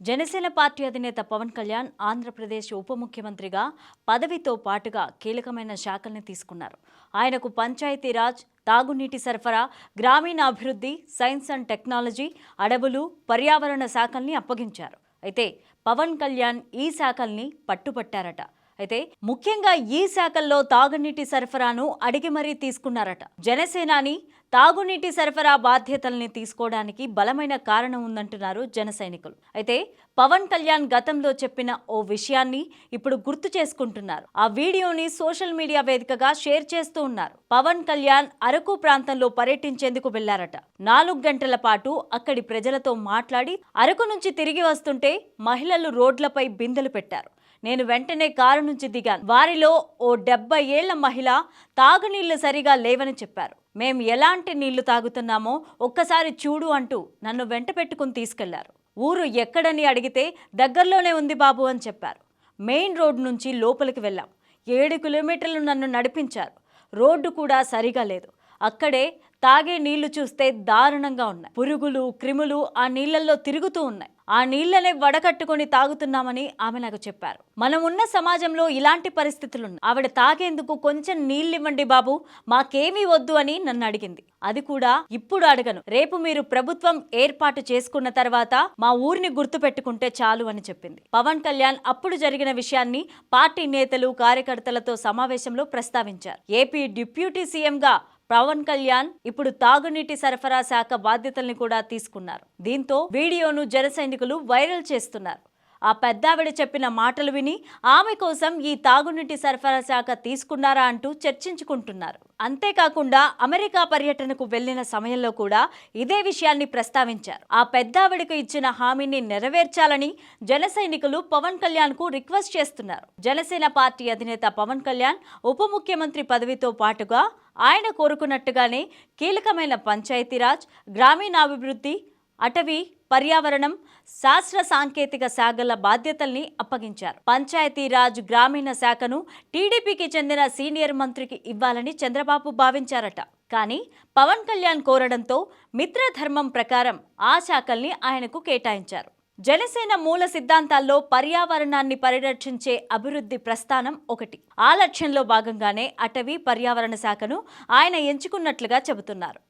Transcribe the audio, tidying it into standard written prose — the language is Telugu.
జనసేన పార్టీ అధినేత పవన్ కళ్యాణ్ ఆంధ్రప్రదేశ్ ఉప ముఖ్యమంత్రిగా పదవితో పాటుగా కీలకమైన శాఖల్ని తీసుకున్నారు. ఆయనకు పంచాయతీరాజ్, తాగునీటి సరఫరా, గ్రామీణాభివృద్ధి, సైన్స్ అండ్ టెక్నాలజీ, అడవులు, పర్యావరణ శాఖల్ని అప్పగించారు. అయితే పవన్ కళ్యాణ్ ఈ శాఖల్ని పట్టుపట్టారట. అయితే ముఖ్యంగా ఈ శాఖల్లో తాగునీటి సరఫరాను అడిగి మరీ తీసుకున్నారట. జనసేనాని తాగునీటి సరఫరా బాధ్యతల్ని తీసుకోవడానికి బలమైన కారణం ఉందంటున్నారు జన సైనికులు. అయితే పవన్ కళ్యాణ్ గతంలో చెప్పిన ఓ విషయాన్ని ఇప్పుడు గుర్తు చేసుకుంటున్నారు. ఆ వీడియోని సోషల్ మీడియా వేదికగా షేర్ చేస్తూ ఉన్నారు. పవన్ కళ్యాణ్ అరకు ప్రాంతంలో పర్యటించేందుకు వెళ్లారట. 4 గంటల పాటు అక్కడి ప్రజలతో మాట్లాడి అరకు నుంచి తిరిగి వస్తుంటే మహిళలు రోడ్లపై బిందెలు పెట్టారు. నేను వెంటనే కారు నుంచి దిగాను. వారిలో ఓ 70 ఏళ్ల మహిళ తాగునీళ్లు సరిగా లేవని చెప్పారు. మేం ఎలాంటి నీళ్లు తాగుతున్నామో ఒక్కసారి చూడు అంటూ నన్ను వెంట పెట్టుకుని తీసుకెళ్లారు. ఊరు ఎక్కడని అడిగితే దగ్గరలోనే ఉంది బాబు అని చెప్పారు. మెయిన్ రోడ్ నుంచి లోపలికి వెళ్ళాం. 7 కిలోమీటర్లు నన్ను నడిపించారు. రోడ్డు కూడా సరిగా లేదు. అక్కడే తాగే నీళ్లు చూస్తే దారుణంగా ఉన్నాయి. పురుగులు, క్రిములు ఆ నీళ్లలో తిరుగుతూ ఉన్నాయి. ఆ నీళ్లనే వడకట్టుకొని తాగుతున్నామని ఆమె నాకు చెప్పారు. మనం ఉన్న సమాజంలో ఇలాంటి పరిస్థితులున్నాయి. ఆవిడ తాగేందుకు కొంచెం నీళ్ళివ్వండి బాబు, మాకేమీ వద్దు అని నన్ను అడిగింది. అది కూడా ఇప్పుడు అడగను, రేపు మీరు ప్రభుత్వం ఏర్పాటు చేసుకున్న తర్వాత మా ఊరిని గుర్తు పెట్టుకుంటే చాలు అని చెప్పింది. పవన్ కళ్యాణ్ అప్పుడు జరిగిన విషయాన్ని పార్టీ నేతలు, కార్యకర్తలతో సమావేశంలో ప్రస్తావించారు. ఏపీ డిప్యూటీ సీఎంగా పవన్ కళ్యాణ్ ఇప్పుడు తాగునీటి సరఫరా శాఖ బాధ్యతల్ని కూడా తీసుకున్నారు. దీంతో వీడియోను జన సైనికులు వైరల్ చేస్తున్నారు. ఆ పెద్దావిడ చెప్పిన మాటలు విని ఆమె కోసం ఈ తాగునీటి సరఫరా శాఖ తీసుకున్నారా అంటూ చర్చించుకుంటున్నారు. అంతేకాకుండా అమెరికా పర్యటనకు వెళ్లిన సమయంలో కూడా ఇదే విషయాన్ని ప్రస్తావించారు. ఆ పెద్దావిడకు ఇచ్చిన హామీని నెరవేర్చాలని జన సైనికులు పవన్ కళ్యాణ్ కు రిక్వెస్ట్ చేస్తున్నారు. జనసేన పార్టీ అధినేత పవన్ కళ్యాణ్ ఉప ముఖ్యమంత్రి పదవితో పాటుగా ఆయన కోరుకున్నట్టుగానే కీలకమైన పంచాయతీరాజ్, గ్రామీణాభివృద్ధి, అటవీ, పర్యావరణం, శాస్త్ర సాంకేతిక శాఖల బాధ్యతల్ని అప్పగించారు. పంచాయతీరాజ్, గ్రామీణ శాఖను టీడీపీకి చెందిన సీనియర్ మంత్రికి ఇవ్వాలని చంద్రబాబు భావించారట. కానీ పవన్ కళ్యాణ్ కోరడంతో మిత్రధర్మం ప్రకారం ఆ శాఖల్ని ఆయనకు కేటాయించారు. జనసేన మూల సిద్ధాంతాల్లో పర్యావరణాన్ని పరిరక్షించే అభివృద్ధి ప్రస్థానం ఒకటి. ఆ లక్ష్యంలో భాగంగానే అటవీ, పర్యావరణ శాఖను ఆయన ఎంచుకున్నట్లుగా చెబుతున్నారు.